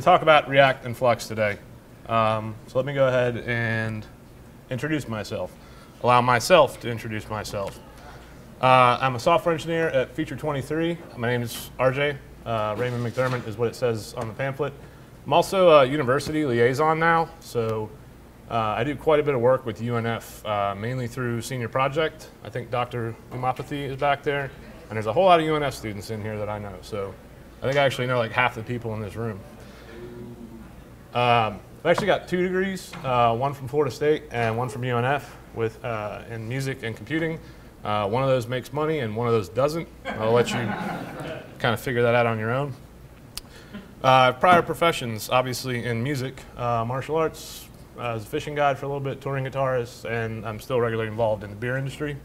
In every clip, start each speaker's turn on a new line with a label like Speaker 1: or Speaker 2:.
Speaker 1: to talk about React and Flux today. So let me go ahead and introduce myself. Allow myself to introduce myself. I'm a software engineer at Feature 23. My name is RJ. Raymond McDermott is what it says on the pamphlet. I'm also a university liaison now, so I do quite a bit of work with UNF, mainly through senior project. I think Dr. Umapathy is back there, and there's a whole lot of UNF students in here that I know, so I think I actually know like half the people in this room. I've actually got 2 degrees, one from Florida State and one from UNF with, in music and computing. One of those makes money and one of those doesn't. I'll let you kind of figure that out on your own. Prior professions, obviously in music, martial arts, as a fishing guide for a little bit, touring guitarist, and I'm still regularly involved in the beer industry,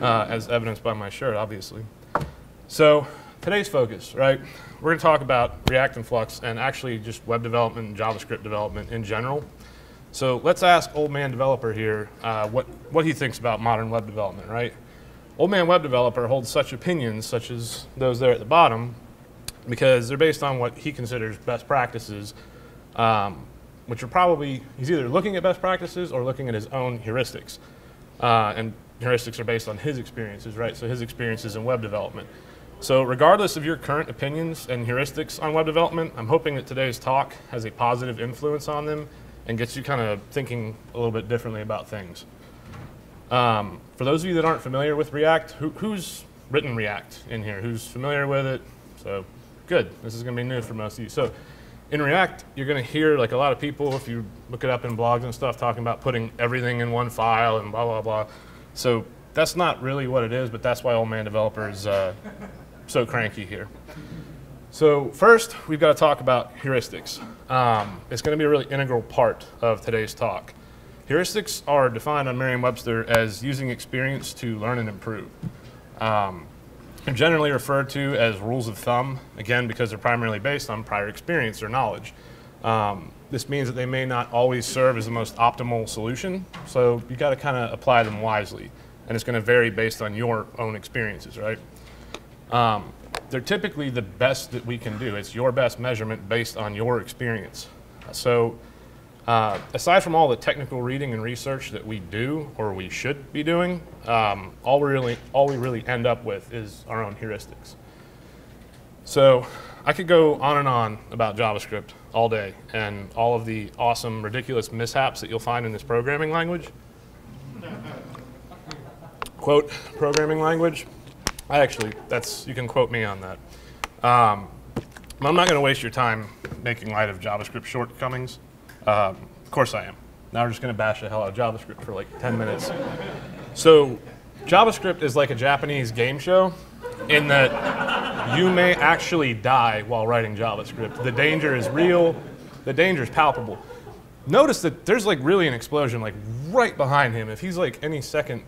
Speaker 1: as evidenced by my shirt, obviously. So today's focus, right? We're going to talk about React and Flux and actually just web development and JavaScript development in general. So let's ask old man developer here what he thinks about modern web development, right? Old man web developer holds such opinions, such as those there at the bottom, because they're based on what he considers best practices, which are probably, he's either looking at best practices or looking at his own heuristics. And heuristics are based on his experiences, right? So his experiences in web development. So regardless of your current opinions and heuristics on web development, I'm hoping that today's talk has a positive influence on them and gets you kind of thinking a little bit differently about things. For those of you that aren't familiar with React, who's written React in here? Who's familiar with it? So good, this is going to be new for most of you. So in React, you're going to hear like a lot of people, if you look it up in blogs and stuff, talking about putting everything in one file and blah, blah, blah. So that's not really what it is, but that's why old man developer is so cranky here. So first, we've got to talk about heuristics. It's going to be a really integral part of today's talk. Heuristics are defined on Merriam-Webster as using experience to learn and improve. They're generally referred to as rules of thumb, again, because they're primarily based on prior experience or knowledge. This means that they may not always serve as the most optimal solution, so you got to kind of apply them wisely, and it's going to vary based on your own experiences, right? They're typically the best that we can do. It's your best measurement based on your experience. So aside from all the technical reading and research that we do or we should be doing, all we really end up with is our own heuristics. So I could go on and on about JavaScript all day and all of the awesome, ridiculous mishaps that you'll find in this programming language. Quote, programming language. You can quote me on that. I'm not going to waste your time making light of JavaScript shortcomings. Of course I am. Now we're just going to bash the hell out of JavaScript for like 10 minutes. So JavaScript is like a Japanese game show in that you may actually die while writing JavaScript. The danger is real. The danger is palpable. Notice that there's like really an explosion like right behind him. If he's like any second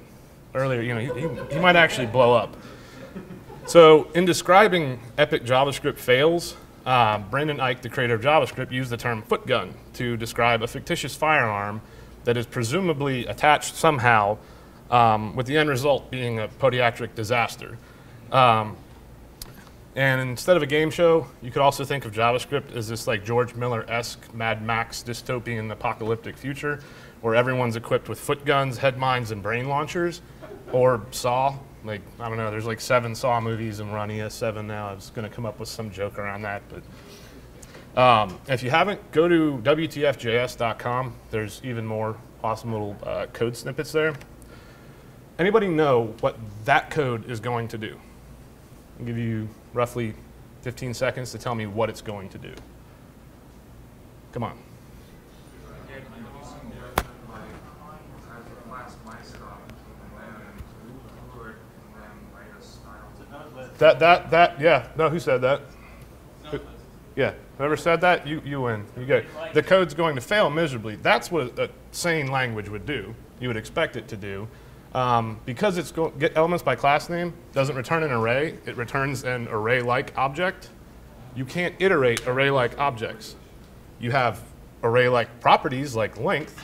Speaker 1: earlier, you know, he might actually blow up. So in describing epic JavaScript fails, Brendan Eich, the creator of JavaScript, used the term foot gun to describe a fictitious firearm that is presumably attached somehow, with the end result being a podiatric disaster. And instead of a game show, you could also think of JavaScript as this like George Miller-esque Mad Max dystopian apocalyptic future where everyone's equipped with foot guns, head mines, and brain launchers, or Saw. Like, I don't know, there's like 7 Saw movies and we're on ES7 now. I was going to come up with some joke around that. But if you haven't, go to WTFJS.com. There's even more awesome little code snippets there. Anybody know what that code is going to do? I'll give you roughly 15 seconds to tell me what it's going to do. Come on. Yeah, no, who said that? Yeah, whoever said that, you win. You get it. The code's going to fail miserably. That's what a sane language would do. You would expect it to do. Because it's get elements by class name, doesn't return an array, it returns an array-like object. You can't iterate array-like objects. You have array-like properties like length,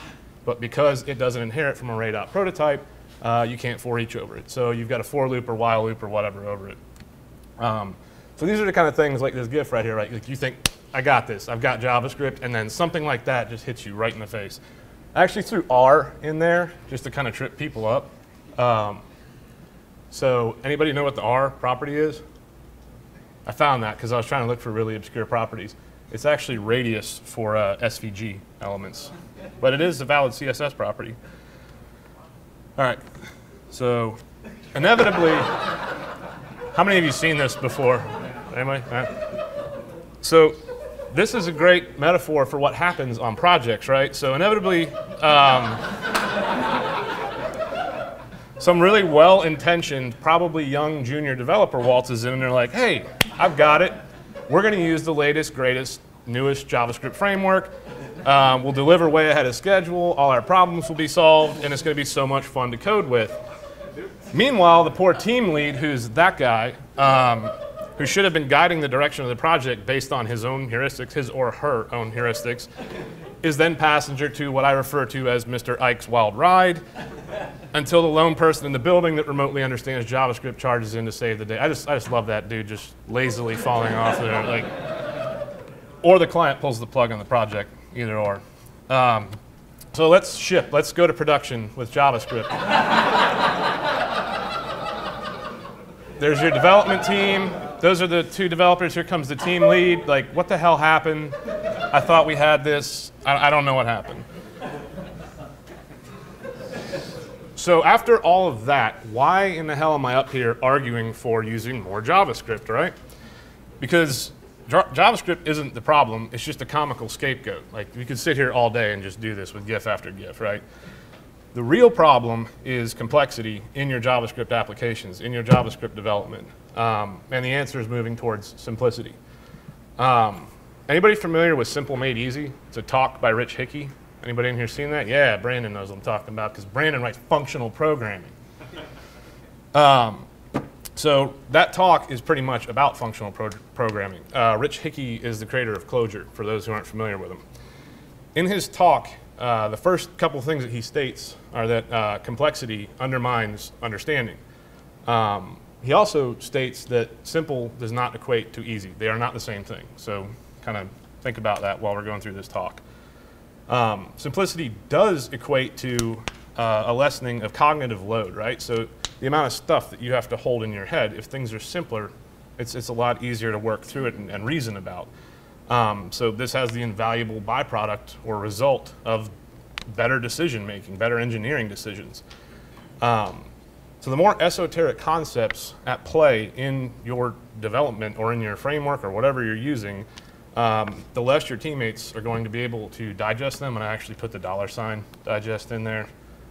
Speaker 1: but because it doesn't inherit from array.prototype, you can't for each over it. So you've got a for loop or while loop or whatever over it. So these are the kind of things like this GIF right here, right? Like you think I got this. I've got JavaScript, and then something like that just hits you right in the face. I actually threw R in there just to kind of trip people up. So anybody know what the R property is? I found that because I was trying to look for really obscure properties. It's actually radius for SVG elements, but it is a valid CSS property. All right, so inevitably, how many of you seen this before? Anybody? All right. So this is a great metaphor for what happens on projects, right? So inevitably, some really well-intentioned, probably young junior developer waltzes in and they're like, hey, I've got it. We're going to use the latest, greatest, newest JavaScript framework. We'll deliver way ahead of schedule. All our problems will be solved, and it's going to be so much fun to code with. Meanwhile, the poor team lead, who's that guy, who should have been guiding the direction of the project based on his own heuristics, his or her own heuristics, is then passenger to what I refer to as Mr. Ike's Wild Ride, until the lone person in the building that remotely understands JavaScript charges in to save the day. I just love that dude just lazily falling off there, like, or the client pulls the plug on the project, either or. So let's ship. Let's go to production with JavaScript. There's your development team. Those are the two developers. Here comes the team lead. Like, what the hell happened? I thought we had this. I don't know what happened. So after all of that, why in the hell am I up here arguing for using more JavaScript, right? Because JavaScript isn't the problem. It's just a comical scapegoat. Like, we could sit here all day and just do this with GIF after GIF, right? The real problem is complexity in your JavaScript applications, in your JavaScript development. And the answer is moving towards simplicity. Anybody familiar with Simple Made Easy? It's a talk by Rich Hickey. Anybody in here seen that? Yeah, Brandon knows what I'm talking about because Brandon writes functional programming. So that talk is pretty much about functional programming. Rich Hickey is the creator of Clojure, for those who aren't familiar with him. In his talk, the first couple of things that he states are that complexity undermines understanding. He also states that simple does not equate to easy. They are not the same thing. So kind of think about that while we're going through this talk. Simplicity does equate to a lessening of cognitive load, right? So the amount of stuff that you have to hold in your head, if things are simpler, it's a lot easier to work through it and reason about. So this has the invaluable byproduct or result of better decision making, better engineering decisions. So the more esoteric concepts at play in your development or in your framework or whatever you're using, the less your teammates are going to be able to digest them, and I actually put the $ digest in there.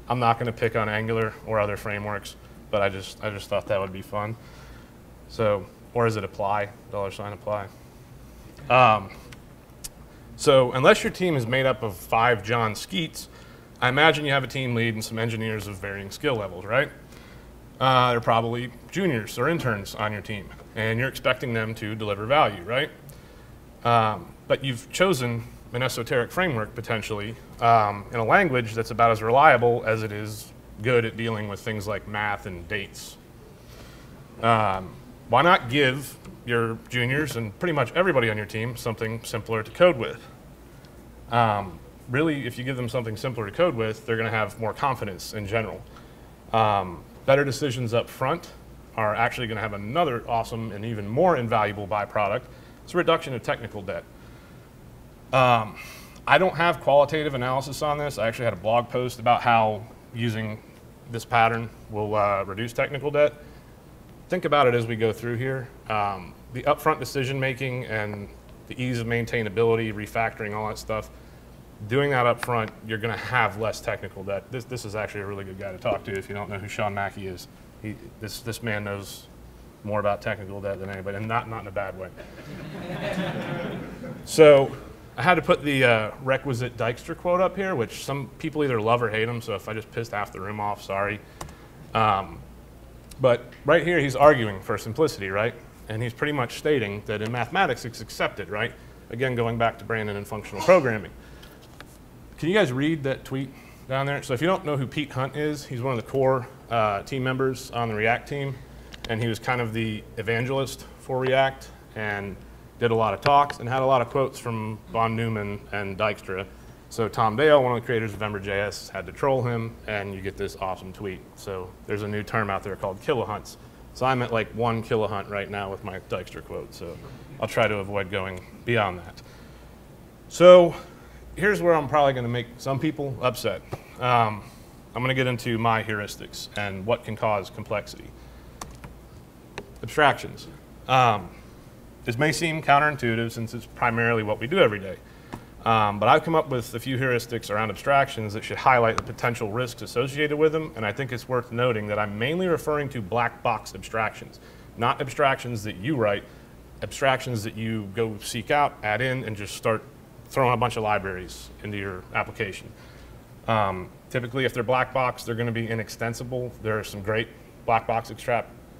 Speaker 1: I'm not going to pick on Angular or other frameworks, but I just thought that would be fun. So, or is it apply, $ apply? So unless your team is made up of 5 John Skeets, I imagine you have a team lead and some engineers of varying skill levels, right? They're probably juniors or interns on your team, and you're expecting them to deliver value, right? But you've chosen an esoteric framework, potentially, in a language that's about as reliable as it is good at dealing with things like math and dates. Why not give your juniors and pretty much everybody on your team something simpler to code with? Really, if you give them something simpler to code with, they're going to have more confidence in general. Better decisions up front are actually going to have another awesome and even more invaluable byproduct. It's a reduction of technical debt. I don't have qualitative analysis on this. I actually had a blog post about how using this pattern will reduce technical debt. Think about it as we go through here. The upfront decision making and the ease of maintainability, refactoring, all that stuff, doing that up front, you're going to have less technical debt. This is actually a really good guy to talk to if you don't know who Sean Mackey is. This man knows more about technical debt than anybody, and not in a bad way. So I had to put the requisite Dijkstra quote up here, which some people either love or hate him, so if I just pissed half the room off, sorry. But right here, he's arguing for simplicity, right? And he's pretty much stating that in mathematics, it's accepted, right? Again, going back to Brandon and functional programming. Can you guys read that tweet down there? So if you don't know who Pete Hunt is, he's one of the core team members on the React team, and he was kind of the evangelist for React and did a lot of talks, and had a lot of quotes from von Neumann and Dijkstra. So Tom Dale, one of the creators of Ember.js, had to troll him, and you get this awesome tweet. So there's a new term out there called kilohunts. So I'm at like 1 kilohunt right now with my Dijkstra quote, so I'll try to avoid going beyond that. So here's where I'm probably going to make some people upset. I'm going to get into my heuristics and what can cause complexity. Abstractions. This may seem counterintuitive since it's primarily what we do every day. But I've come up with a few heuristics around abstractions that should highlight the potential risks associated with them, and I think it's worth noting that I'm mainly referring to black box abstractions, not abstractions that you write, abstractions that you go seek out, add in, and just start throwing a bunch of libraries into your application. Typically, if they're black box, they're going to be inextensible. There are some great black box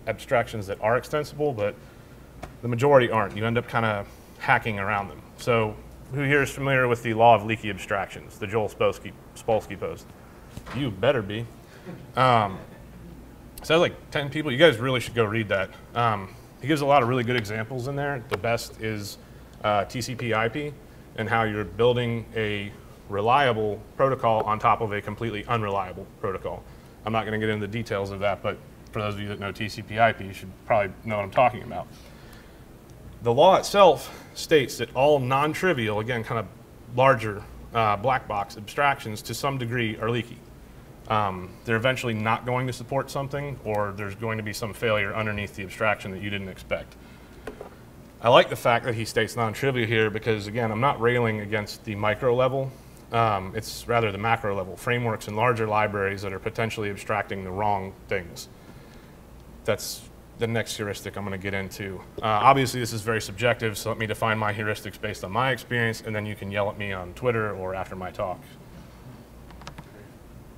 Speaker 1: abstractions that are extensible, but the majority aren't. You end up kind of hacking around them. So who here is familiar with the law of leaky abstractions, the Joel Spolsky post? You better be. So like 10 people. You guys really should go read that. He gives a lot of really good examples in there. The best is TCP/IP and how you're building a reliable protocol on top of a completely unreliable protocol. I'm not going to get into the details of that, but for those of you that know TCP/IP, you should probably know what I'm talking about. The law itself states that all non-trivial, again, kind of larger black box abstractions to some degree are leaky. They're eventually not going to support something, or there's going to be some failure underneath the abstraction that you didn't expect. I like the fact that he states non-trivial here because, again, I'm not railing against the micro level. It's rather the macro level, frameworks and larger libraries that are potentially abstracting the wrong things. That's the next heuristic I'm going to get into. Obviously, this is very subjective, so let me define my heuristics based on my experience, and then you can yell at me on Twitter or after my talk.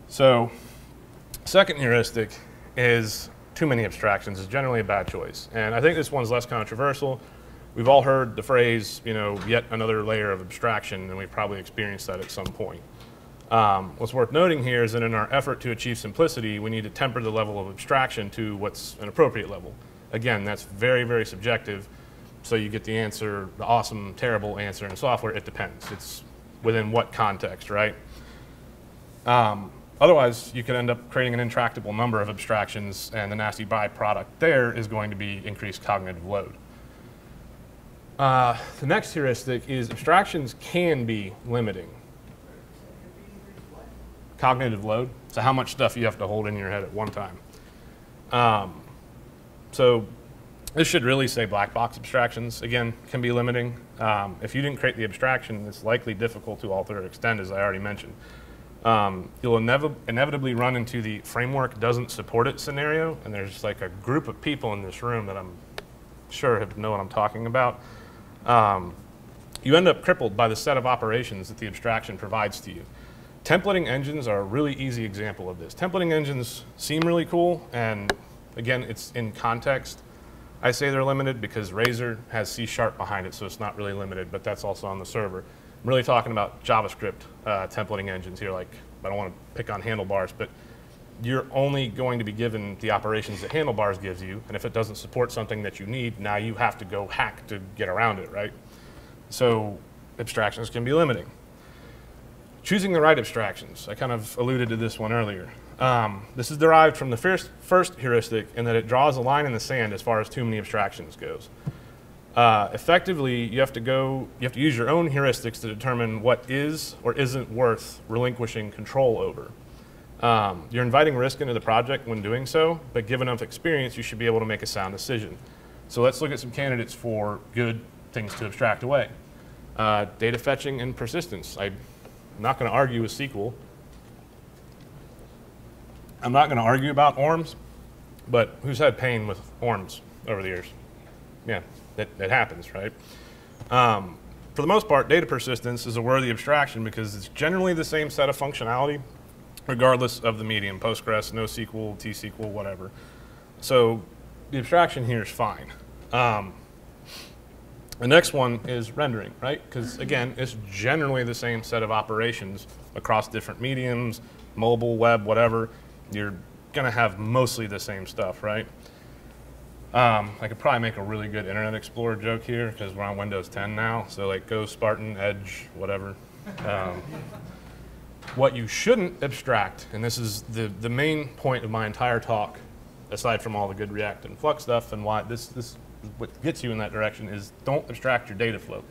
Speaker 1: So, second heuristic is too many abstractions is generally a bad choice. And I think this one's less controversial. We've all heard the phrase, you know, yet another layer of abstraction, and we've probably experienced that at some point. What's worth noting here is that in our effort to achieve simplicity, we need to temper the level of abstraction to what's an appropriate level. Again, that's very, very subjective, so you get the answer, the awesome, terrible answer in software, it depends. It's within what context, right? Otherwise, you could end up creating an intractable number of abstractions, and the nasty byproduct there is going to be increased cognitive load. The next heuristic is abstractions can be limiting. Cognitive load, so how much stuff you have to hold in your head at one time. So this should really say black box abstractions, again, can be limiting. If you didn't create the abstraction, it's likely difficult to alter or extend, as I already mentioned. You'll inevitably run into the framework doesn't support it scenario, and there's like a group of people in this room that I'm sure know what I'm talking about. You end up crippled by the set of operations that the abstraction provides to you. Templating engines are a really easy example of this. Templating engines seem really cool, and again, it's in context. I say they're limited because Razor has C# behind it, so it's not really limited, but that's also on the server. I'm really talking about JavaScript templating engines here. Like, I don't want to pick on Handlebars, but you're only going to be given the operations that Handlebars gives you, and if it doesn't support something that you need, now you have to go hack to get around it, right? So abstractions can be limiting. Choosing the right abstractions. I kind of alluded to this one earlier. This is derived from the first heuristic in that it draws a line in the sand as far as too many abstractions goes. Effectively, you have to use your own heuristics to determine what is or isn't worth relinquishing control over. You're inviting risk into the project when doing so, but given enough experience, you should be able to make a sound decision. So let's look at some candidates for good things to abstract away. Data fetching and persistence. I'm not going to argue with SQL. I'm not going to argue about ORMs, but who's had pain with ORMs over the years? Yeah, it happens, right? For the most part, data persistence is a worthy abstraction because it's generally the same set of functionality regardless of the medium, Postgres, NoSQL, T-SQL, whatever. So the abstraction here is fine. The next one is rendering, right? Because again, it's generally the same set of operations across different mediums, mobile, web, whatever. You're going to have mostly the same stuff, right? I could probably make a really good Internet Explorer joke here because we're on Windows 10 now. So like Go, Spartan, Edge, whatever. What you shouldn't abstract, and this is the main point of my entire talk, aside from all the good React and Flux stuff, and why this what gets you in that direction, is don't abstract your data flow.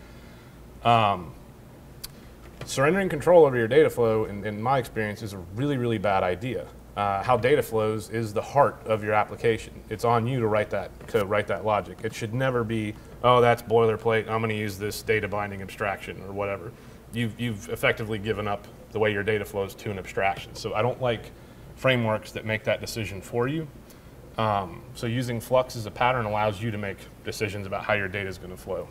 Speaker 1: Surrendering control over your data flow, in my experience, is a really, really bad idea. How data flows is the heart of your application. It's on you to write that code, write that logic. It should never be, oh, that's boilerplate, I'm going to use this data binding abstraction or whatever. You've effectively given up the way your data flows to an abstraction. So I don't like frameworks that make that decision for you. So using Flux as a pattern allows you to make decisions about how your data is going to flow.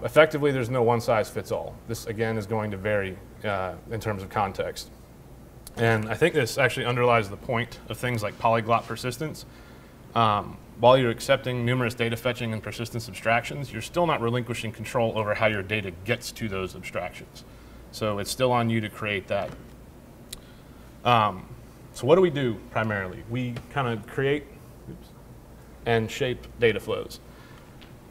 Speaker 1: Effectively, there's no one size fits all. This, again, is going to vary in terms of context. And I think this actually underlies the point of things like polyglot persistence. While you're accepting numerous data fetching and persistence abstractions, you're still not relinquishing control over how your data gets to those abstractions. So it's still on you to create that. So what do we do primarily? We kind of create and shape data flows.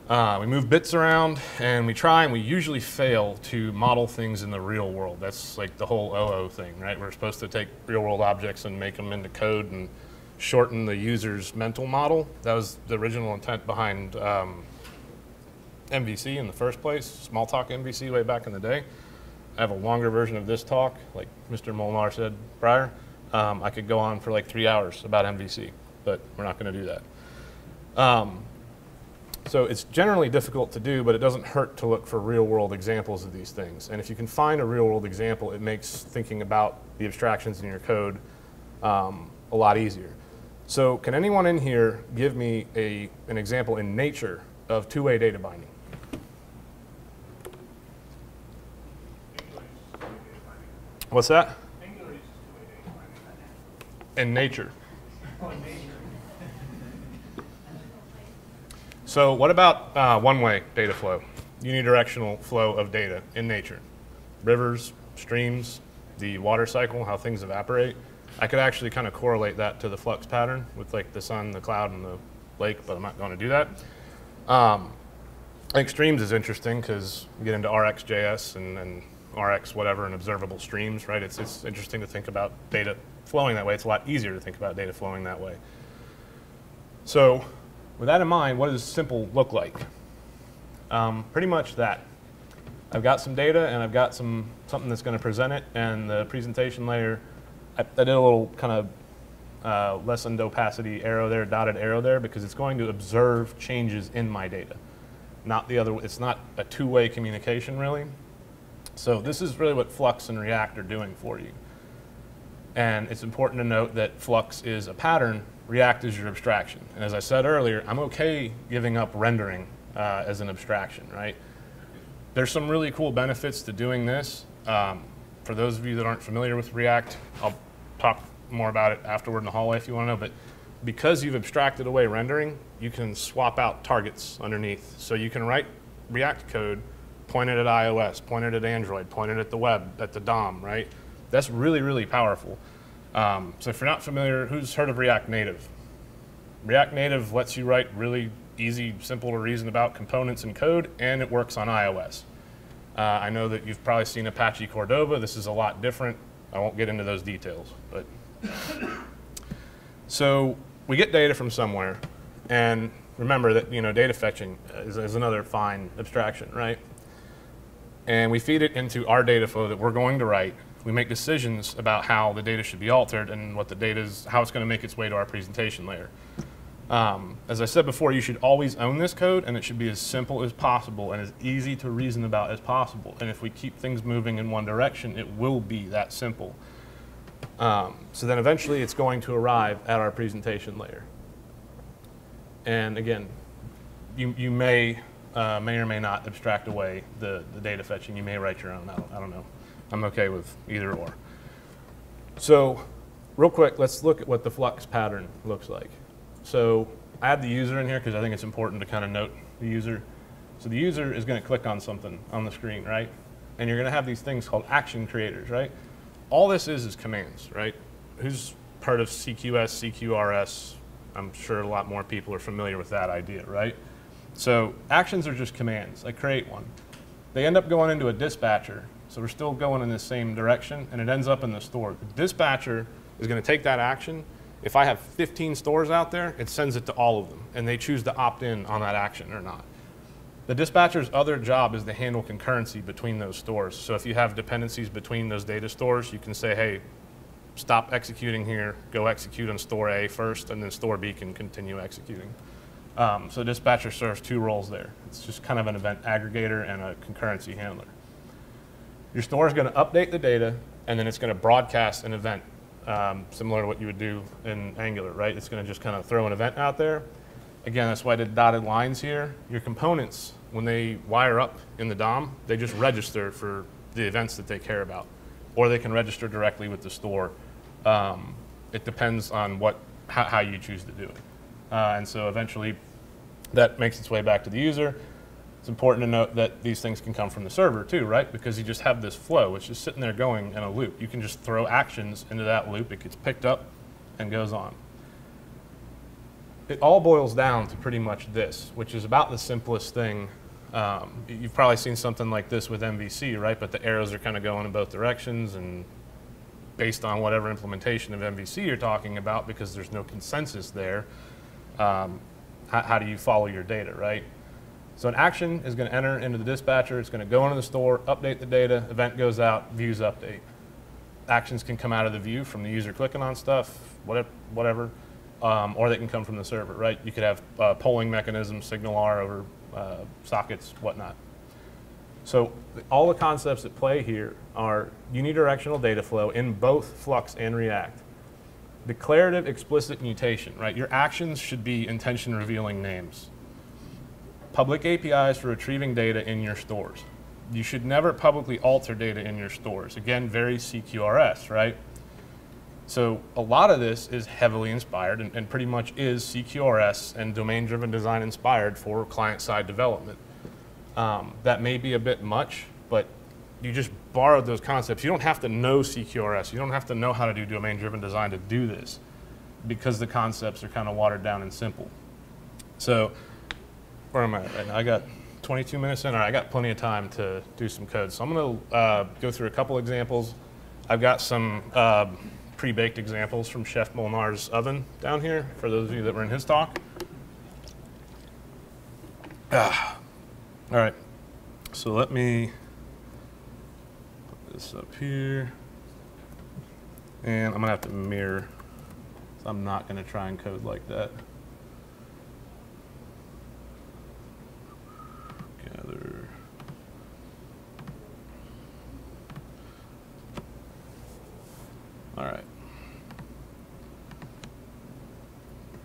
Speaker 1: We move bits around, and we try, and we usually fail to model things in the real world. That's like the whole OO thing, right? We're supposed to take real-world objects and make them into code and shorten the user's mental model. That was the original intent behind MVC in the first place, Smalltalk MVC way back in the day. I have a longer version of this talk, like Mr. Molnar said prior. I could go on for like 3 hours about MVC, but we're not going to do that. So it's generally difficult to do, but it doesn't hurt to look for real-world examples of these things. And if you can find a real-world example, it makes thinking about the abstractions in your code a lot easier. So can anyone in here give me an example in nature of two-way data binding? What's that? In nature. So what about one-way data flow, unidirectional flow of data in nature? Rivers, streams, the water cycle, how things evaporate. I could actually kind of correlate that to the flux pattern with like the sun, the cloud, and the lake, but I'm not going to do that. I think streams is interesting because you get into RxJS and Rx whatever and observable streams, right? It's interesting to think about data flowing that way. It's a lot easier to think about data flowing that way. So with that in mind, what does simple look like? Pretty much that. I've got some data and I've got something that's going to present it, and the presentation layer, I did a little kind of lessened opacity arrow there, dotted arrow there, because it's going to observe changes in my data. Not the other, it's not a two-way communication really. So this is really what Flux and React are doing for you. And it's important to note that Flux is a pattern, React is your abstraction. And as I said earlier, I'm okay giving up rendering as an abstraction, right? There's some really cool benefits to doing this. For those of you that aren't familiar with React, I'll talk more about it afterward in the hallway if you want to know, but because you've abstracted away rendering, you can swap out targets underneath. So you can write React code pointed at iOS, pointed at Android, pointed at the web, at the DOM, right? That's really, really powerful. So if you're not familiar, who's heard of React Native? React Native lets you write really easy, simple to reason about components and code, and it works on iOS. I know that you've probably seen Apache Cordova. This is a lot different. I won't get into those details. But so we get data from somewhere, and remember that data fetching is another fine abstraction, right? And we feed it into our data flow that we're going to write. We make decisions about how the data should be altered and what the data is, how it's going to make its way to our presentation layer. As I said before, you should always own this code, and it should be as simple as possible and as easy to reason about as possible. And if we keep things moving in one direction, it will be that simple. So then eventually it's going to arrive at our presentation layer. And again, you may or may not abstract away the data fetching. You may write your own. I don't know. I'm okay with either or. So real quick, let's look at what the flux pattern looks like. So I have the user in here because I think it's important to kind of note the user. So the user is going to click on something on the screen, right? And you're going to have these things called action creators, right? All this is commands, right? Who's part of CQS, CQRS, I'm sure a lot more people are familiar with that idea, right? So actions are just commands. I create one. They end up going into a dispatcher. So we're still going in the same direction, and it ends up in the store. The dispatcher is going to take that action. If I have 15 stores out there, it sends it to all of them, and they choose to opt in on that action or not. The dispatcher's other job is to handle concurrency between those stores. So if you have dependencies between those data stores, you can say, hey, stop executing here, go execute on store A first, and then store B can continue executing. So dispatcher serves two roles there. It's just kind of an event aggregator and a concurrency handler. Your store is going to update the data, and then it's going to broadcast an event, similar to what you would do in Angular, right? It's going to just kind of throw an event out there. Again, that's why I did dotted lines here. Your components, when they wire up in the DOM, they just register for the events that they care about, or they can register directly with the store. It depends on how you choose to do it. And so eventually, that makes its way back to the user. It's important to note that these things can come from the server too, right? Because you just have this flow. It's just sitting there going in a loop. You can just throw actions into that loop. It gets picked up and goes on. It all boils down to pretty much this, which is about the simplest thing. You've probably seen something like this with MVC, right? But the arrows are kind of going in both directions, and based on whatever implementation of MVC you're talking about, because there's no consensus there, how do you follow your data, right? So an action is going to enter into the dispatcher. It's going to go into the store, update the data, event goes out, views update. Actions can come out of the view from the user clicking on stuff, whatever, or they can come from the server, right? You could have polling mechanisms, SignalR over sockets, whatnot. So all the concepts at play here are unidirectional data flow in both Flux and React. Declarative explicit mutation, right? Your actions should be intention revealing names. Public APIs for retrieving data in your stores. You should never publicly alter data in your stores. Again, very CQRS, right? So a lot of this is heavily inspired and pretty much is CQRS and domain-driven design inspired for client-side development. That may be a bit much, but you just borrowed those concepts. You don't have to know CQRS. You don't have to know how to do domain-driven design to do this, because the concepts are kind of watered down and simple. So where am I right now? I got 22 minutes in, or I got plenty of time to do some code. So I'm going to go through a couple examples. I've got some pre-baked examples from Chef Molnar's oven down here, for those of you that were in his talk. All right, so let me put this up here. And I'm going to have to mirror, so I'm not going to try and code like that. Gather. All right.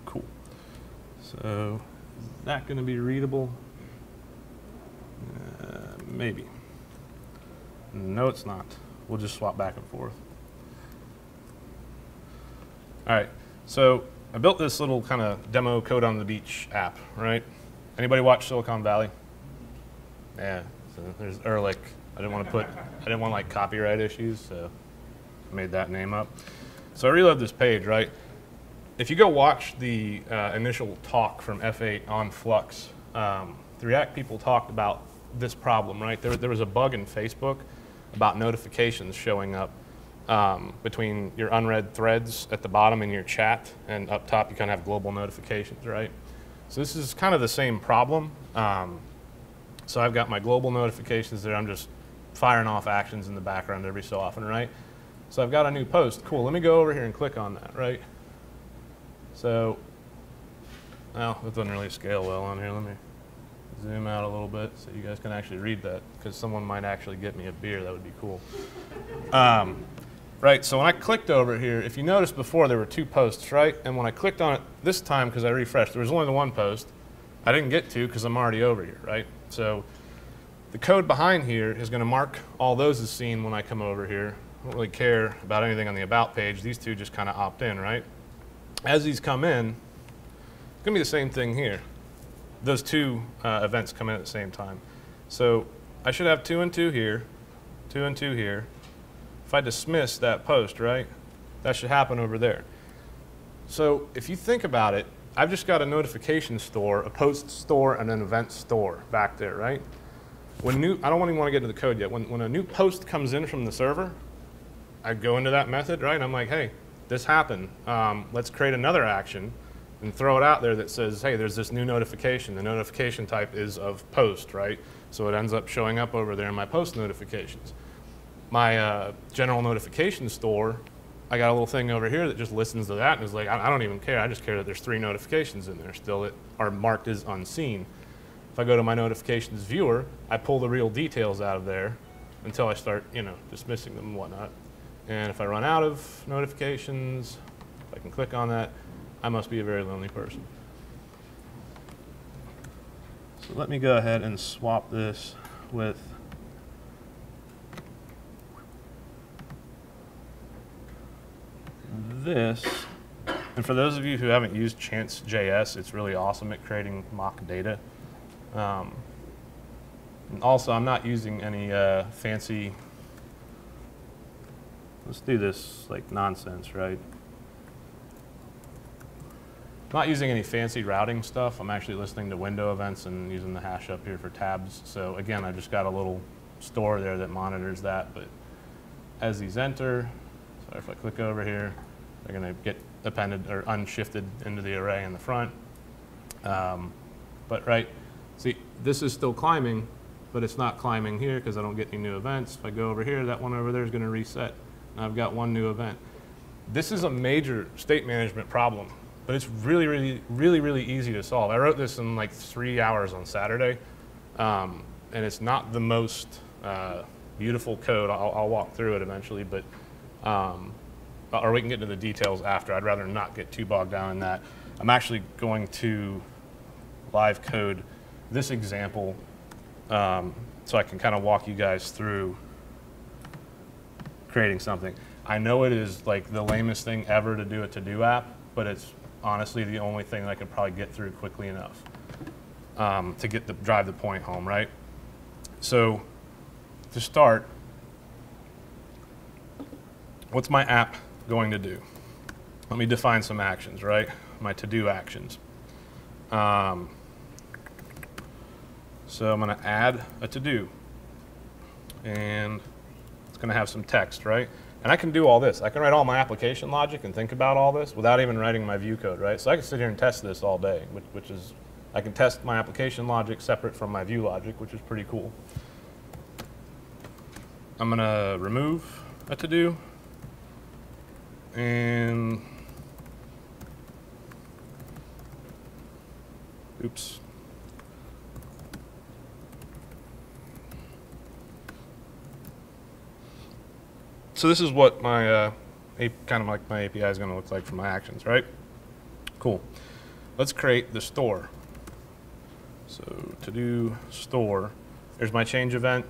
Speaker 1: Cool. So is that going to be readable? Maybe. No, it's not. We'll just swap back and forth. All right. So I built this little kind of demo code on the beach app, right? Anybody watch Silicon Valley? Yeah. So there's Ehrlich. I didn't want like copyright issues, so I made that name up. So I reload this page, right? If you go watch the initial talk from F8 on Flux, the React people talked about this problem, right? There was a bug in Facebook about notifications showing up between your unread threads at the bottom in your chat, and up top you kind of have global notifications, right? So this is kind of the same problem. So I've got my global notifications there. I'm just firing off actions in the background every so often, right? So I've got a new post. Cool, let me go over here and click on that, right? So, well, it doesn't really scale well on here. Let me zoom out a little bit so you guys can actually read that, because someone might actually get me a beer. That would be cool. Right, so when I clicked over here, if you noticed before there were two posts, right? And when I clicked on it this time, because I refreshed, there was only the one post. I didn't get to because I'm already over here, right? So the code behind here is going to mark all those as seen when I come over here. I don't really care about anything on the About page. These two just kind of opt in, right? As these come in, it's going to be the same thing here. Those two events come in at the same time. So I should have 2 and 2 here, 2 and 2 here. If I dismiss that post, right, that should happen over there. So if you think about it, I've just got a notification store, a post store, and an event store back there, right? I don't even want to get into the code yet. When a new post comes in from the server, I go into that method, right? I'm like, hey, this happened. Let's create another action and throw it out there that says, hey, there's this new notification. The notification type is of post, right? So it ends up showing up over there in my post notifications. My general notification store, I got a little thing over here that just listens to that and is like, I don't even care. I just care that there's 3 notifications in there still that are marked as unseen. If I go to my notifications viewer, I pull the real details out of there until I start, dismissing them and whatnot. And if I run out of notifications, if I can click on that, I must be a very lonely person. So let me go ahead and swap this with this. And for those of you who haven't used Chance.js, it's really awesome at creating mock data. And also, I'm not using any fancy, let's do this like nonsense, right? I'm not using any fancy routing stuff. I'm actually listening to window events and using the hash up here for tabs. So again, I just got a little store there that monitors that. But as these enter, so if I click over here, they're going to get appended or unshifted into the array in the front. But right, see, this is still climbing, but it's not climbing here because I don't get any new events. If I go over here, that one over there is going to reset. And I've got one new event. This is a major state management problem, but it's really, really, really, really easy to solve. I wrote this in like 3 hours on Saturday, and it's not the most beautiful code. I'll walk through it eventually, but or we can get into the details after. I'd rather not get too bogged down in that. I'm actually going to live code this example so I can kind of walk you guys through creating something. I know it is like the lamest thing ever to do a to-do app, but it's honestly the only thing that I could probably get through quickly enough to drive the point home, right? So to start, what's my app going to do? Let me define some actions, right? My to-do actions. So I'm going to add a to-do, and it's going to have some text, right? And I can do all this. I can write all my application logic and think about all this without even writing my view code, right? So I can sit here and test this all day, which is, I can test my application logic separate from my view logic, which is pretty cool. I'm going to remove a to-do, and oops. So this is what my kind of like my API is going to look like for my actions, right? Cool. Let's create the store. So to do store, there's my change event.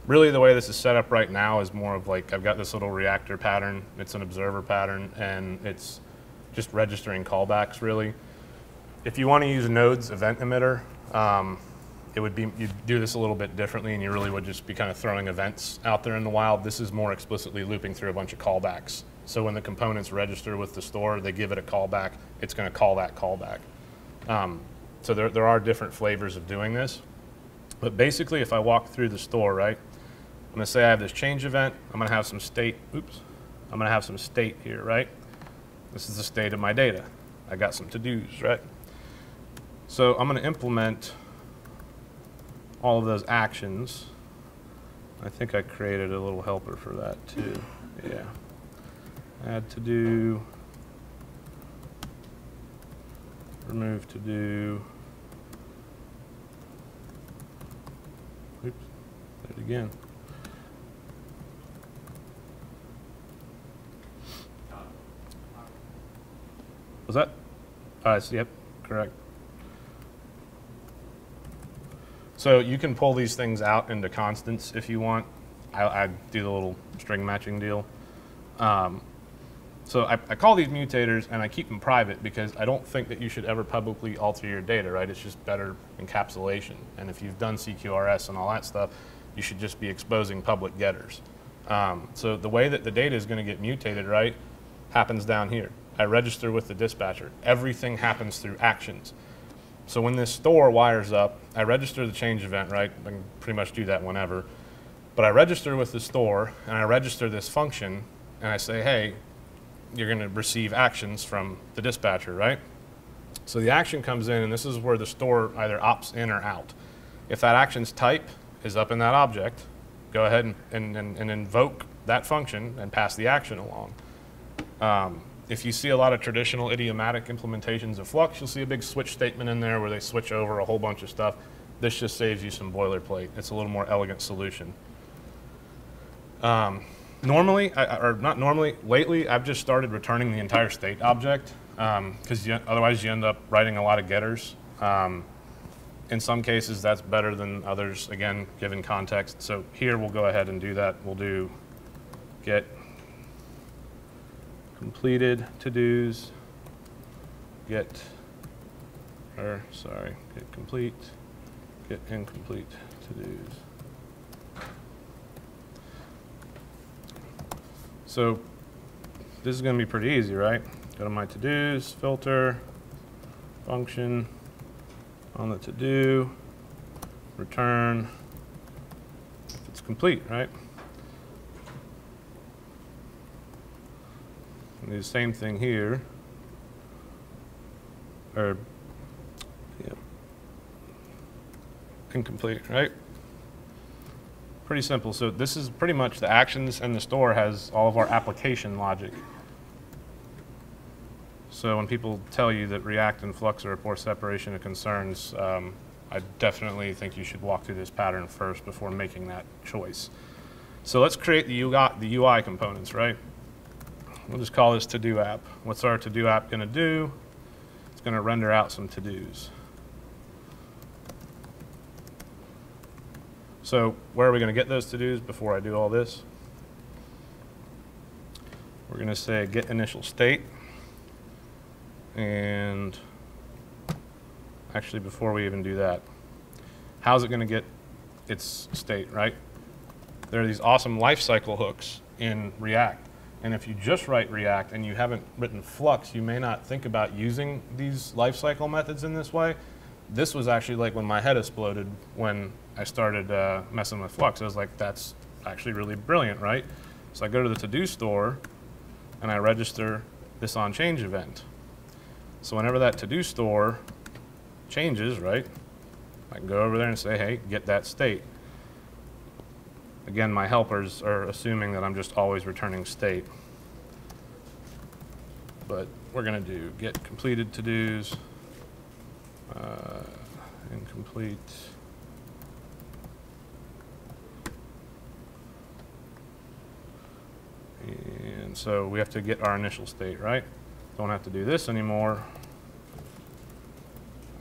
Speaker 1: Really the way this is set up right now is more of like I've got this little reactor pattern. It's an observer pattern, and it's just registering callbacks really. If you want to use Node's event emitter, it would be, you'd do this a little bit differently, and you really would just be kind of throwing events out there in the wild. This is more explicitly looping through a bunch of callbacks. So when the components register with the store, they give it a callback, it's going to call that callback. So there are different flavors of doing this. But basically, if I walk through the store, right, I'm going to say I have this change event. I'm going to have some state, oops, I'm going to have some state here, right? This is the state of my data. I got some to-dos, right? So I'm going to implement all of those actions. I think I created a little helper for that too. Yeah. Add to do, remove to do. Oops, did it again. Was that? Yep, correct. So you can pull these things out into constants if you want. I do the little string matching deal. So I call these mutators, and I keep them private because I don't think that you should ever publicly alter your data, right? It's just better encapsulation. And if you've done CQRS and all that stuff, you should just be exposing public getters. So the way that the data is going to get mutated, right, happens down here. I register with the dispatcher. Everything happens through actions. So when this store wires up, I register the change event, right? I can pretty much do that whenever. But I register with the store, and I register this function, and I say, hey, you're going to receive actions from the dispatcher, right? So the action comes in, and this is where the store either opts in or out. If that action's type is up in that object, go ahead and invoke that function and pass the action along. If you see a lot of traditional idiomatic implementations of Flux, you'll see a big switch statement in there where they switch over a whole bunch of stuff. This just saves you some boilerplate. It's a little more elegant solution. Normally, or not normally, lately, I've just started returning the entire state object because otherwise you end up writing a lot of getters. In some cases, that's better than others, again, given context. So here we'll go ahead and do that. We'll do get completed to-dos, get complete, get incomplete to-dos. So this is going to be pretty easy, right? Go to my to-dos, filter, function, on the to-do, return, if it's complete, right? And do the same thing here, or yeah, incomplete, right? Pretty simple. So this is pretty much the actions, and the store has all of our application logic. So when people tell you that React and Flux are a poor separation of concerns, I definitely think you should walk through this pattern first before making that choice. So let's create the UI components, right? We'll just call this to-do app. What's our to-do app going to do? It's going to render out some to-dos. So where are we going to get those to-dos before I do all this? We're going to say get initial state. And actually, before we even do that, how's it going to get its state, right? There are these awesome lifecycle hooks in React. And if you just write React and you haven't written Flux, you may not think about using these lifecycle methods in this way. This was actually like when my head exploded when I started messing with Flux. I was like, that's actually really brilliant, right? So I go to the to-do store, and I register this on change event. So whenever that to-do store changes, right, I can go over there and say, hey, get that state. Again, my helpers are assuming that I'm just always returning state. But we're going to do get completed to-dos, incomplete. And so we have to get our initial state, right? Don't have to do this anymore.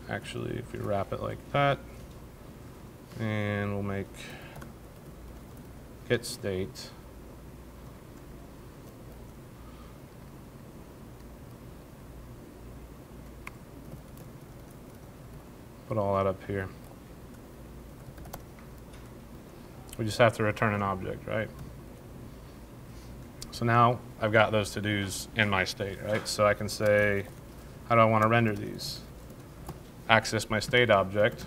Speaker 1: Actually, if we wrap it like that, and we'll make get state. Put all that up here. We just have to return an object, right? So now I've got those to-dos in my state, right? So I can say, how do I want to render these? Access my state object,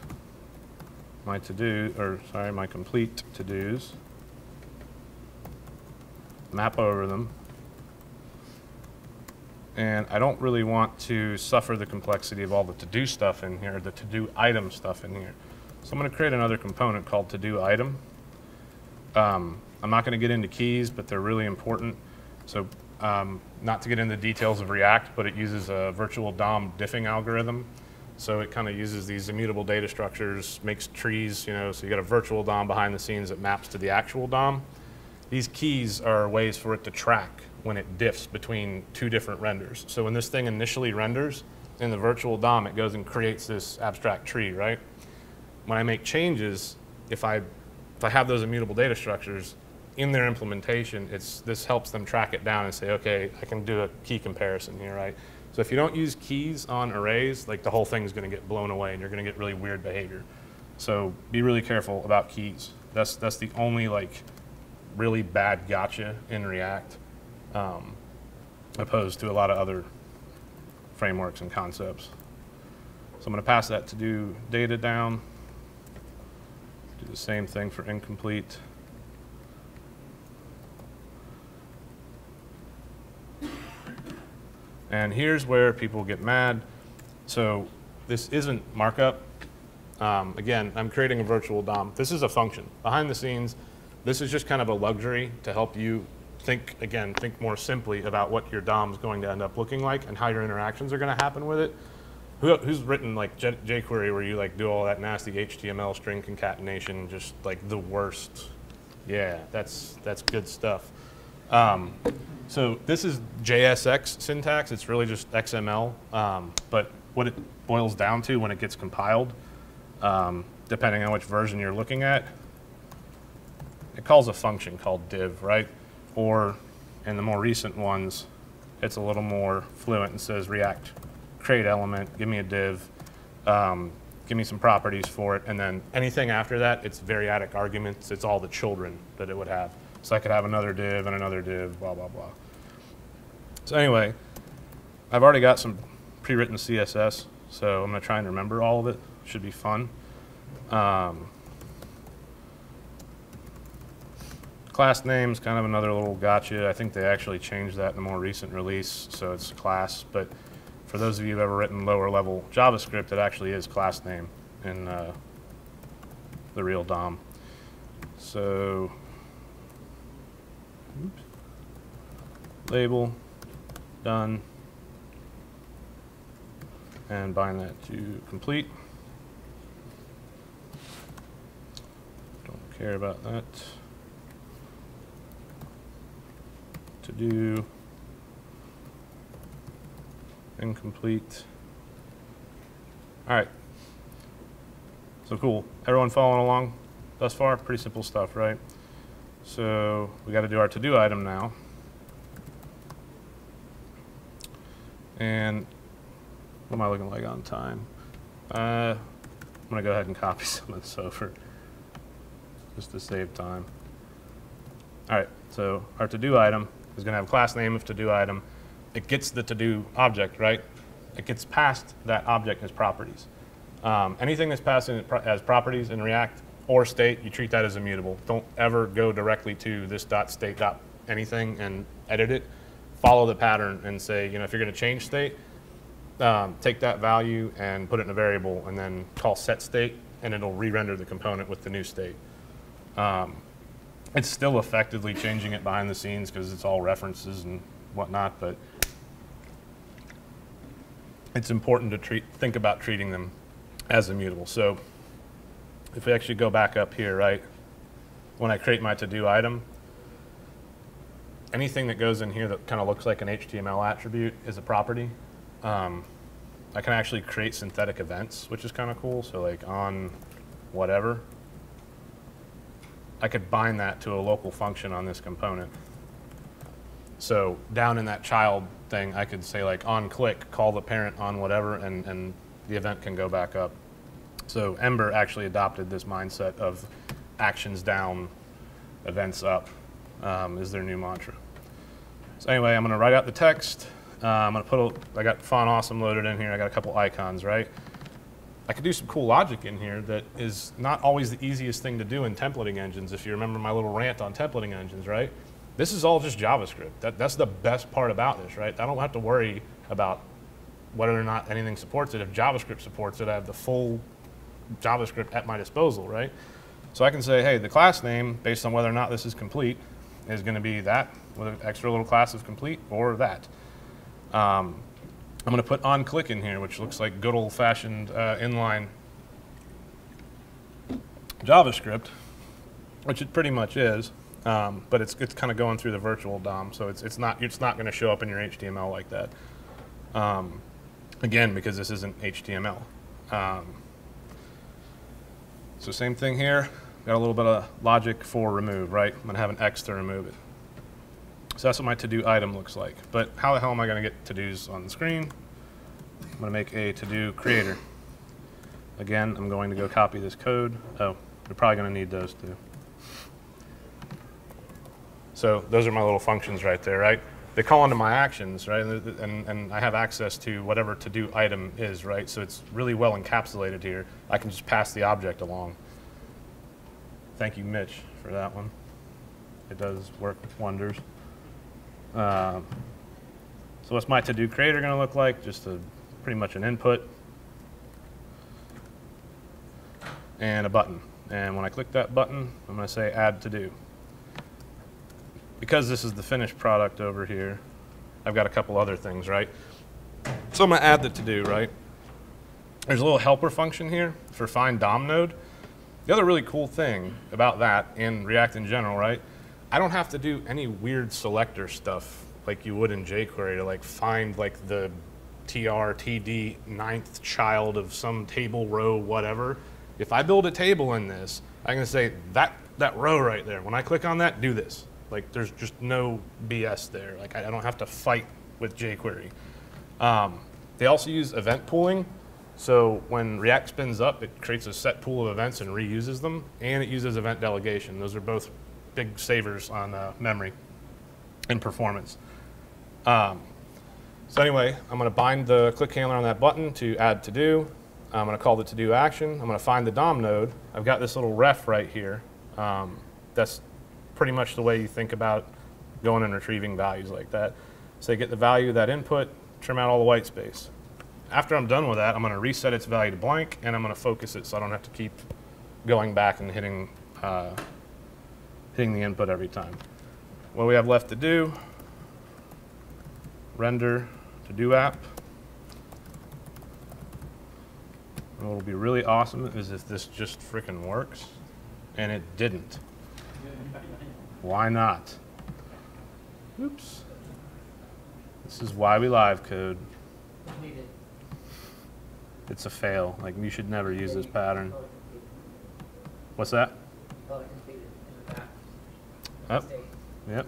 Speaker 1: my to-do, or sorry, my complete to-dos, map over them, and I don't really want to suffer the complexity of all the to-do stuff in here, the to-do item stuff in here. So I'm going to create another component called to-do item. I'm not going to get into keys, but they're really important. So not to get into the details of React, but it uses a virtual DOM diffing algorithm. So it kind of uses these immutable data structures, makes trees, you know, so you got a virtual DOM behind the scenes that maps to the actual DOM. These keys are ways for it to track when it diffs between two different renders. So when this thing initially renders in the virtual DOM, it goes and creates this abstract tree, right? When I make changes, if I have those immutable data structures in their implementation, this helps them track it down and say, okay, I can do a key comparison here, right? So if you don't use keys on arrays, like the whole thing is going to get blown away and you're going to get really weird behavior. So be really careful about keys. That's the only like really bad gotcha in React, opposed to a lot of other frameworks and concepts. So I'm going to pass that to do data down. Do the same thing for incomplete. And here's where people get mad. So this isn't markup. Again, I'm creating a virtual DOM. This is a function. Behind the scenes, this is just kind of a luxury to help you think more simply about what your DOM is going to end up looking like and how your interactions are going to happen with it. Who's written like jQuery where you like do all that nasty HTML string concatenation, just like the worst? Yeah, that's good stuff. So this is JSX syntax. It's really just XML. But what it boils down to when it gets compiled, depending on which version you're looking at, it calls a function called div, right? Or in the more recent ones, it's a little more fluent and says React create element, give me a div, give me some properties for it, and then anything after that, it's variadic arguments. It's all the children that it would have. So I could have another div and another div, blah, blah, blah. So anyway, I've already got some pre-written CSS, so I'm going to try and remember all of it. Should be fun. Class name's kind of another little gotcha. I think they actually changed that in the more recent release, so it's class. But for those of you who've ever written lower level JavaScript, it actually is class name in the real DOM. So, oops. Label, done, and bind that to complete. Don't care about that. To do incomplete. All right. So cool. Everyone following along thus far? Pretty simple stuff, right? So we got to do our to-do item now. And what am I looking like on time? I'm going to go ahead and copy some of this over just to save time. All right. So our to-do item is going to have a class name of to-do item. It gets the to-do object, right? It gets past that object as properties. Anything that's passed in as properties in React or state, you treat that as immutable. Don't ever go directly to this .state anything and edit it. Follow the pattern and say, if you're going to change state, take that value and put it in a variable and then call set state, and it'll re-render the component with the new state. It's still effectively changing it behind the scenes because it's all references and whatnot, but it's important to think about treating them as immutable. So if we actually go back up here, right, when I create my to-do item, anything that goes in here that kind of looks like an HTML attribute is a property. I can actually create synthetic events, which is kind of cool. So like on whatever, I could bind that to a local function on this component. So down in that child thing, I could say like on click, call the parent on whatever, and the event can go back up. So Ember actually adopted this mindset of actions down, events up is their new mantra. So anyway, I'm going to write out the text. I'm going to I got Font Awesome loaded in here. I got a couple icons, right? I could do some cool logic in here that is not always the easiest thing to do in templating engines. If you remember my little rant on templating engines, right? This is all just JavaScript. That's the best part about this, right? I don't have to worry about whether or not anything supports it. If JavaScript supports it, I have the full JavaScript at my disposal, right? So I can say, hey, the class name, based on whether or not this is complete, is going to be that with an extra little class of complete, or that. I'm going to put onClick in here, which looks like good old-fashioned inline JavaScript, which it pretty much is, but it's kind of going through the virtual DOM, so it's not going to show up in your HTML like that. Again, because this isn't HTML. So same thing here. Got a little bit of logic for remove, right? I'm going to have an X to remove it. So that's what my to-do item looks like. But how the hell am I going to get to-dos on the screen? I'm going to make a to-do creator. Again, I'm going to go copy this code. Oh, you're probably going to need those too. So those are my little functions right there, right? they call into my actions, right? And I have access to whatever to-do item is, right? So it's really well encapsulated here. I can just pass the object along. Thank you, Mitch, for that one. It does work wonders. So what's my to-do creator going to look like? Just pretty much an input and a button. And when I click that button, I'm going to say add to-do. Because this is the finished product over here, I've got a couple other things, right? So I'm going to add the to-do, right? There's a little helper function here for find DOM node. The other really cool thing about that and React in general, right? I don't have to do any weird selector stuff like you would in jQuery to like find like the TD 9th child of some table row, whatever. If I build a table in this, I can say that row right there, when I click on that, do this. Like there's just no BS there. Like I don't have to fight with jQuery. They also use event pooling. So when React spins up, it creates a set pool of events and reuses them, and it uses event delegation. Those are both big savers on memory and performance. So anyway, I'm going to bind the click handler on that button to add to do. I'm going to call the to do action. I'm going to find the DOM node. I've got this little ref right here. That's pretty much the way you think about going and retrieving values like that. So you get the value of that input, trim out all the white space. After I'm done with that, I'm going to reset its value to blank, and I'm going to focus it so I don't have to keep going back and hitting the input every time. What we have left to do, render to do app. What will be really awesome is if this just freaking works, and it didn't. Why not? Oops. This is why we live code. It's a fail. Like, you should never use this pattern. What's that? Oh, yep.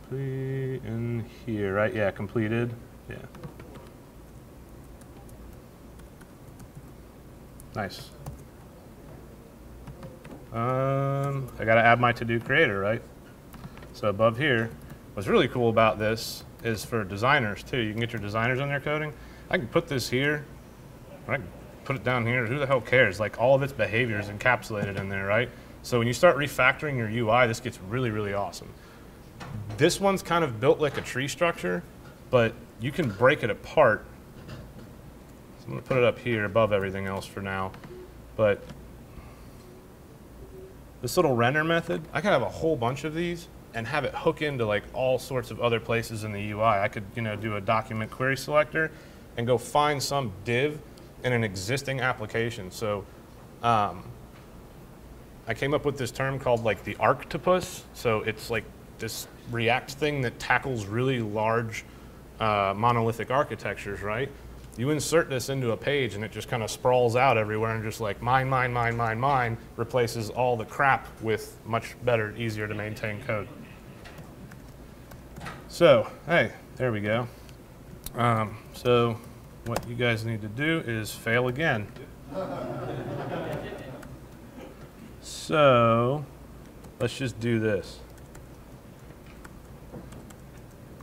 Speaker 1: Complete in here, right? Yeah, completed. Yeah. Nice. I got to add my to-do creator, right? So above here, what's really cool about this is for designers too. You can get your designers on their coding. I can put this here, or I can put it down here. Who the hell cares? Like, all of its behavior is encapsulated in there, right? So when you start refactoring your UI, this gets really, really awesome. This one's kind of built like a tree structure, but you can break it apart. So I'm going to put it up here above everything else for now. But this little render method, I could have a whole bunch of these and have it hook into like all sorts of other places in the UI. I could, do a document query selector and go find some div in an existing application. So I came up with this term called like the arctopus. So it's like this React thing that tackles really large monolithic architectures, right? You insert this into a page and it just kind of sprawls out everywhere and just like mine, replaces all the crap with much better, easier to maintain code. So, hey, there we go. So what you guys need to do is fail again. So let's just do this.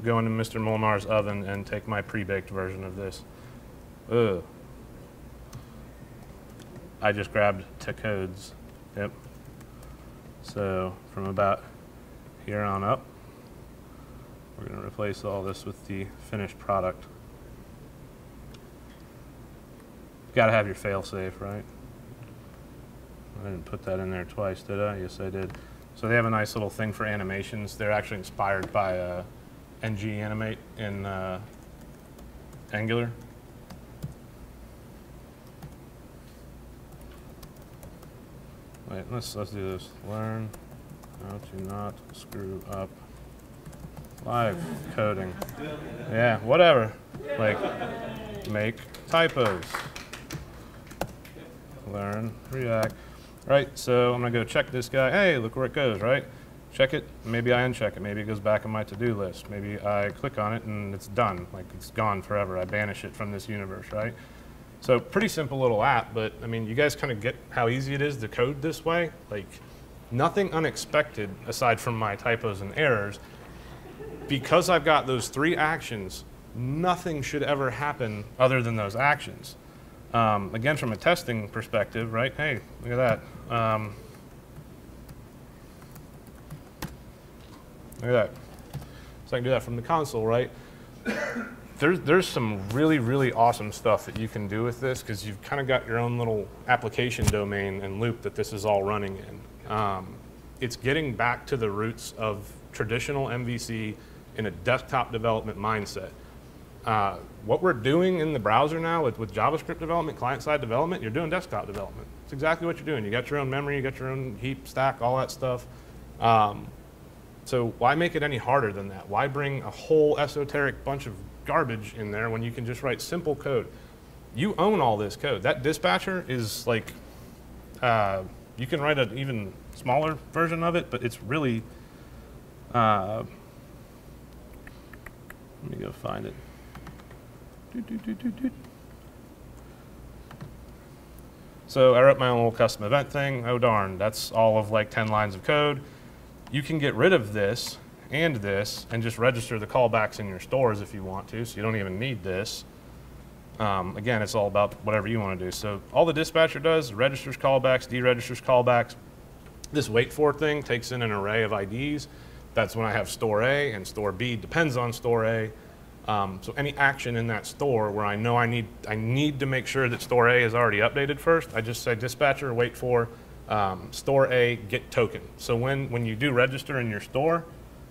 Speaker 1: Go into Mr. Molnar's oven and take my pre-baked version of this. Ugh. I just grabbed to codes. Yep. So from about here on up, we're going to replace all this with the finished product. You've got to have your fail-safe, right? I didn't put that in there twice, did I? Yes, I did. So they have a nice little thing for animations. They're actually inspired by ng animate in Angular. Wait, let's do this. Learn how to not screw up live coding. Yeah, whatever. Like, make typos. Learn React. Right, so I'm gonna go check this guy. Hey, look where it goes, right? Check it, maybe I uncheck it. Maybe it goes back in my to-do list. Maybe I click on it and it's done. Like, it's gone forever. I banish it from this universe, right? So pretty simple little app, but I mean, you guys kind of get how easy it is to code this way. Like, Nothing unexpected aside from my typos and errors. Because I've got those 3 actions, nothing should ever happen other than those actions. Again, from a testing perspective, right? Hey, look at that. Look at that. So I can do that from the console, right? There's some really, really awesome stuff that you can do with this because you've kind of got your own little application domain and loop that this is all running in. It's getting back to the roots of traditional MVC in a desktop development mindset. What we're doing in the browser now with JavaScript development, client-side development, you're doing desktop development. It's exactly what you're doing. You got your own memory, you got your own heap, stack, all that stuff. So why make it any harder than that? Why bring a whole esoteric bunch of garbage in there when you can just write simple code? You own all this code. That dispatcher is like, you can write an even smaller version of it, but it's really, let me go find it. So I wrote my own little custom event thing. Oh darn, that's all of like 10 lines of code. You can get rid of this and just register the callbacks in your stores if you want to, so you don't even need this. Again, it's all about whatever you want to do. So all the dispatcher does, registers callbacks, deregisters callbacks. This wait for thing takes in an array of IDs. That's when I have store A and store B depends on store A. So any action in that store where I know I need to make sure that store A is already updated first, I just say dispatcher wait for store A get token. So when you do register in your store,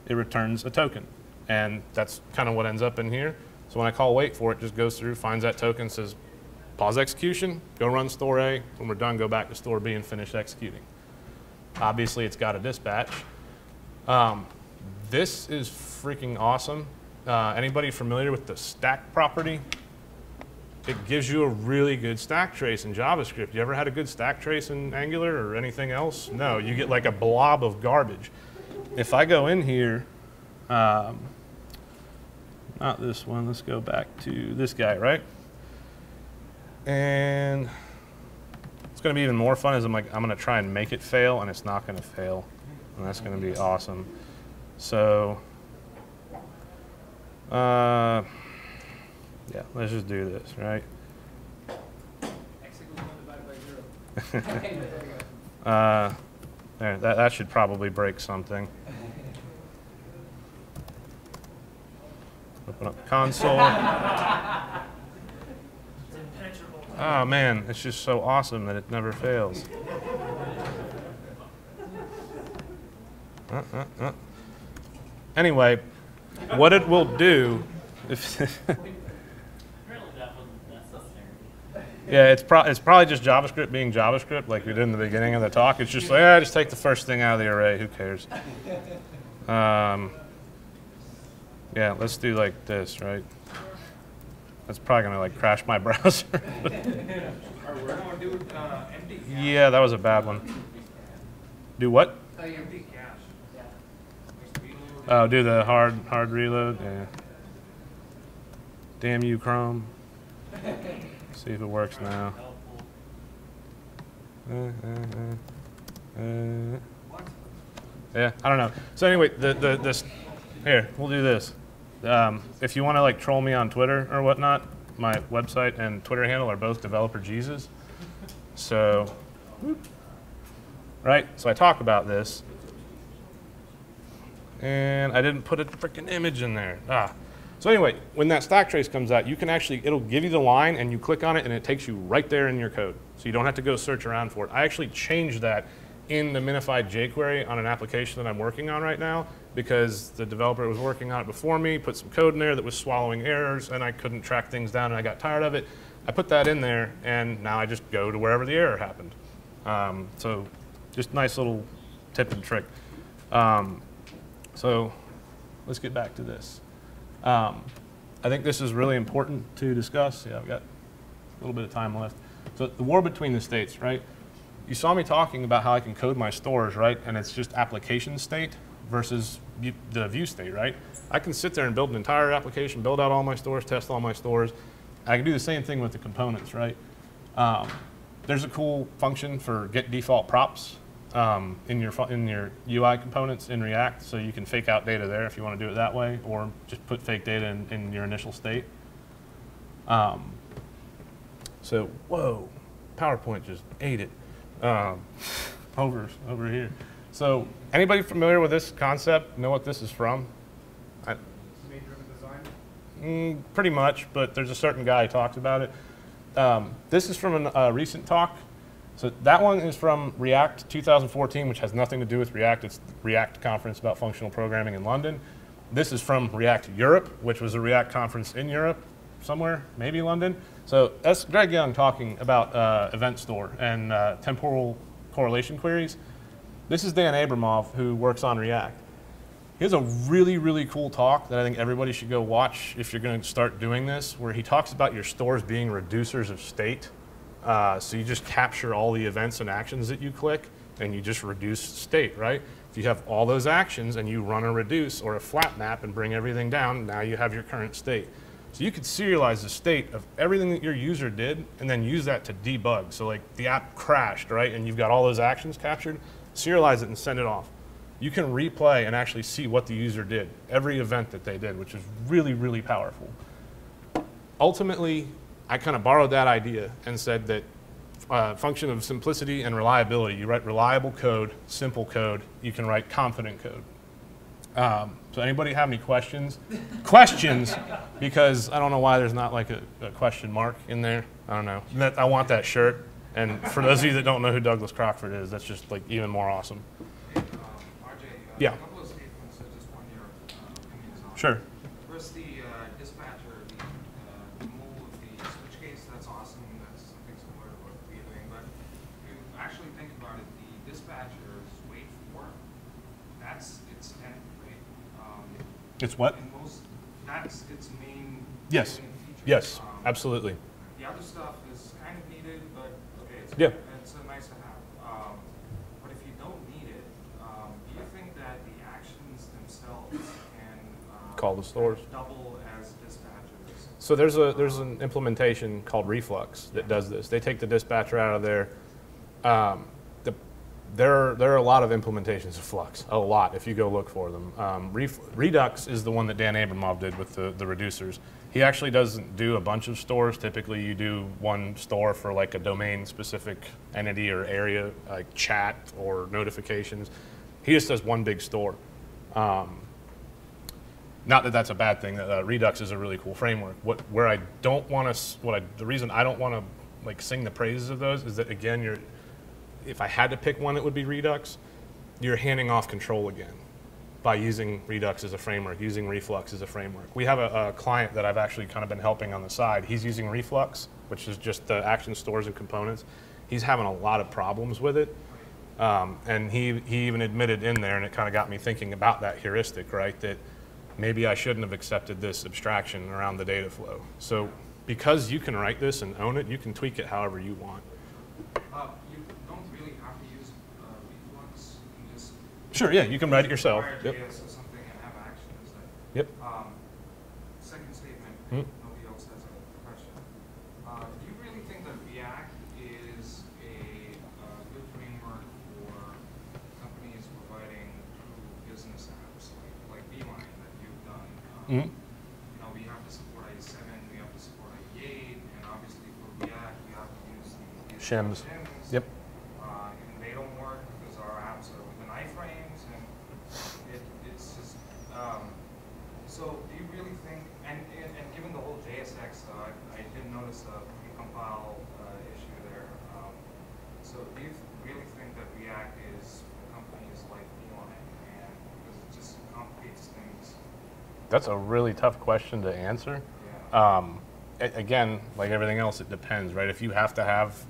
Speaker 1: it returns a token. And that's kind of what ends up in here. So when I call wait for, it just goes through, finds that token, says pause execution, go run store A. When we're done, go back to store B and finish executing. Obviously, it's got a dispatch. This is freaking awesome. Anybody familiar with the stack property? It gives you a really good stack trace in JavaScript. You ever had a good stack trace in Angular or anything else? No, you get like a blob of garbage. If I go in here, not this one, let's go back to this guy, right? And it's going to be even more fun as I'm going to try and make it fail, and it's not going to fail. And that's going to be awesome. So, yeah, let's just do this, right? There, that should probably break something. Open up the console. Oh man, it's just so awesome that it never fails. Anyway, what it will do, if yeah, it's probably just JavaScript being JavaScript, like we did in the beginning of the talk. It's just like, just take the first thing out of the array. Who cares? Yeah, let's do like this, right? That's probably gonna like crash my browser. Yeah, that was a bad one. Do what? Oh, do the hard reload. Yeah. Damn you, Chrome. See if it works now. Yeah, I don't know. So anyway, this here, we'll do this. If you want to like troll me on Twitter or whatnot, my website and Twitter handle are both Developer Jesus. So, right? So I talk about this, and I didn't put a freaking image in there. So anyway, when that stack trace comes out, you can actually, it'll give you the line, and you click on it, and it takes you right there in your code. So you don't have to go search around for it. I actually changed that in the minified jQuery on an application that I'm working on right now, because the developer was working on it before me, put some code in there that was swallowing errors, and I couldn't track things down, and I got tired of it. I put that in there, and now I just go to wherever the error happened. So just nice little tip and trick. So let's get back to this. I think this is really important to discuss. Yeah, I've got a little bit of time left. So the war between the states, right? You saw me talking about how I can code my stores, right? And it's just application state versus the view state, right? I can sit there and build an entire application, build out all my stores, test all my stores. I can do the same thing with the components, right? There's a cool function for get default props in your UI components in React, so you can fake out data there if you want to do it that way, or just put fake data in your initial state. So whoa, PowerPoint just ate it over here. So anybody familiar with this concept? Know what this is from?
Speaker 2: Made-driven design?
Speaker 1: Pretty much, but there's a certain guy who talks about it. This is from a recent talk. So that one is from React 2014, which has nothing to do with React. It's the React conference about functional programming in London. This is from React Europe, which was a React conference in Europe somewhere, maybe London. So that's Greg Young talking about event store and temporal correlation queries. This is Dan Abramov, who works on React. He has a really, really cool talk that I think everybody should go watch if you're going to start doing this, where he talks about your stores being reducers of state. So you just capture all the events and actions that you click, and you just reduce state, right? If you have all those actions and you run a reduce or a flat map and bring everything down, now you have your current state. So you could serialize the state of everything that your user did and then use that to debug. So like the app crashed, right? And you've got all those actions captured, serialize it and send it off. You can replay and actually see what the user did, every event that they did, which is really, really powerful. Ultimately, I kind of borrowed that idea and said that function of simplicity and reliability. You write reliable code, simple code. You can write confident code. So anybody have any questions? Questions, because I don't know why there's not like a question mark in there. I don't know. I want that shirt. And for those of you that don't know who Douglas Crockford is, that's just like even more awesome.
Speaker 2: RJ,
Speaker 1: yeah.
Speaker 2: A couple of statements I just want your opinions on.
Speaker 1: Sure.
Speaker 2: First, the dispatcher, the removal of the switch case, that's awesome. That's something similar to what we're doing. But if you actually think about it, the dispatcher's wait for, that's its end, right?
Speaker 1: It's what?
Speaker 2: That's its main
Speaker 1: Yes.
Speaker 2: feature.
Speaker 1: Yes, absolutely.
Speaker 2: The other stuff is kind of needed, but okay, it's,
Speaker 1: Yeah.
Speaker 2: it's a nice to have. But if you don't need it, do you think that the actions themselves can
Speaker 1: Call the stores.
Speaker 2: double as dispatchers?
Speaker 1: So there's an implementation called Reflux that does this. They take the dispatcher out of there. There are a lot of implementations of Flux, a lot if you go look for them. Redux is the one that Dan Abramov did with the reducers. He actually doesn't do a bunch of stores. Typically you do one store for like a domain specific entity or area, like chat or notifications. He just does one big store. Not that that's a bad thing. Redux is a really cool framework. The reason I don't want to like sing the praises of those is that again, if I had to pick one, it would be Redux. You're handing off control again by using Redux as a framework, using Reflux as a framework. We have a client that I've actually kind of been helping on the side. He's using Reflux, which is just the action stores and components. He's having a lot of problems with it. And he even admitted in there, and it kind of got me thinking about that heuristic, right? That maybe I shouldn't have accepted this abstraction around the data flow. So because you can write this and own it, you can tweak it however you want.
Speaker 2: You don't really have to use Reflux. You can just
Speaker 1: Sure, yeah, you can write it yourself.
Speaker 2: Yep.
Speaker 1: Yep.
Speaker 2: Or something and have actions.
Speaker 1: Yep.
Speaker 2: Second statement.
Speaker 1: Hmm.
Speaker 2: Nobody else has a question. Do you really think that React is a good framework for companies providing true business apps like Beeline that you've done?
Speaker 1: Mm-hmm.
Speaker 2: You know, we have to support IE7, we have to support IE8, and obviously for React we have to use the
Speaker 1: Shims. Yep.
Speaker 2: And they don't work because our apps are within iframes, and it's just. So do you really think, and given the whole JSX, I did notice a precompile issue there. So do you really think that React is for companies like Beeline, and because it just complicates things?
Speaker 1: That's a really tough question to answer.
Speaker 2: Yeah.
Speaker 1: Again, like everything else, it depends, right? If you have to have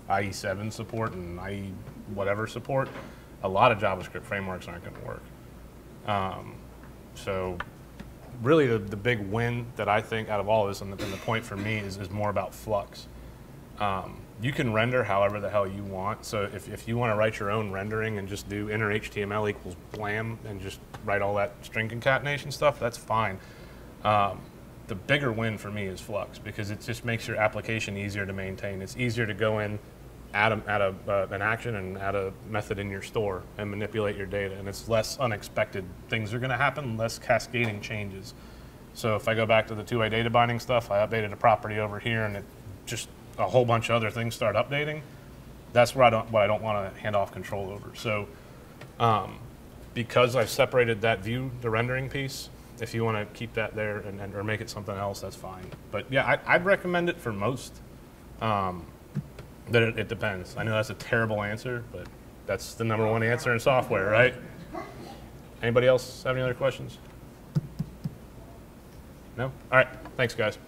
Speaker 1: IE7 support and IE whatever support, a lot of JavaScript frameworks aren't going to work. So really the big win that I think out of all this, and the point for me is more about Flux. You can render however the hell you want. So if you want to write your own rendering and just do inner HTML equals blam and just write all that string concatenation stuff, that's fine. The bigger win for me is Flux because it just makes your application easier to maintain. It's easier to go in, an action and add a method in your store and manipulate your data. And it's less unexpected things are going to happen, less cascading changes. So if I go back to the two-way data binding stuff, I updated a property over here, and it just a whole bunch of other things start updating. That's what I don't want to hand off control over. So because I've separated that view, the rendering piece, if you want to keep that there or make it something else, that's fine. But yeah, I'd recommend it for most. It depends. I know that's a terrible answer, but that's the #1 answer in software, right? Anybody else have any other questions? No? All right. Thanks, guys.